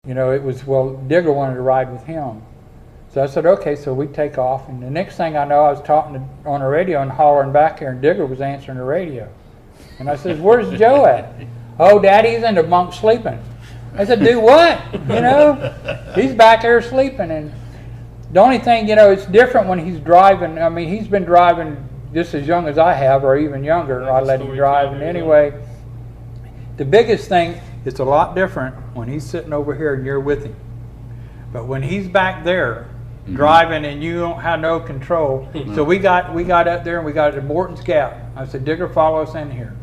you know, it was, well, Digger wanted to ride with him. So I said, okay, so we take off. And the next thing I know, I was talking on the radio and hollering back here, and Digger was answering the radio. And I said, where's Joe at? Oh, Daddy's in the bunk sleeping. I said, do what? You know, he's back there sleeping. And the only thing, you know, it's different when he's driving. I mean, he's been driving just as young as I have, or even younger. I let him drive. And anyway, the biggest thing, it's a lot different when he's sitting over here and you're with him. But when he's back there driving and you don't have no control, so we got up there and we got at Morton's Gap. I said, Digger, follow us in here.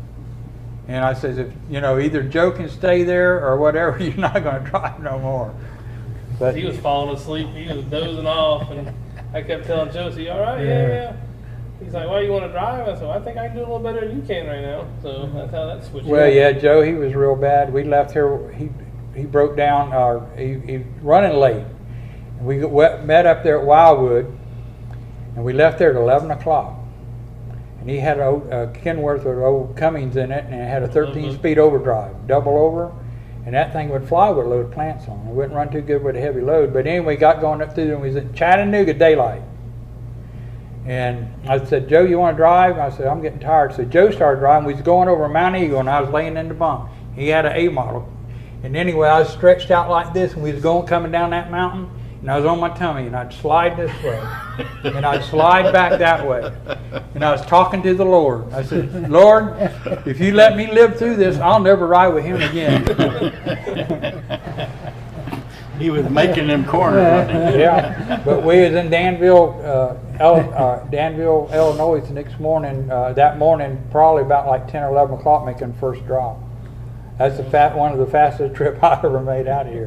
And I said, if you know, either Joe can stay there or whatever, you're not going to drive no more. But he was falling asleep. He was dozing off, and I kept telling Joe, "Is he all right? Yeah. He's like, "Well, you want to drive?" I said, well, "I think I can do a little better than you can right now." So that's how that switched. Well, yeah, Joe, he was real bad. We left here. He broke down. He running late. And we met up there at Wildwood, and we left there at 11 o'clock. And he had a Kenworth with old Cummings in it, and it had a 13-speed overdrive, double over, and that thing would fly with a load of plants on. It wouldn't run too good with a heavy load. But anyway, got going up through, and we was at Chattanooga daylight. And I said, Joe, you want to drive? I said, I'm getting tired. So Joe started driving. We was going over Mount Eagle, and I was laying in the bunk. He had an A model. And anyway, I was stretched out like this, and we was coming down that mountain. And I was on my tummy, and I'd slide this way, and I'd slide back that way. And I was talking to the Lord. I said, Lord, if you let me live through this, I'll never ride with him again. He was making them corners, wasn't he? Yeah, but we was in Danville, Illinois the next morning, that morning, probably about like 10 or 11 o'clock, making the first drop. That's one of the fastest trips I ever made out of here.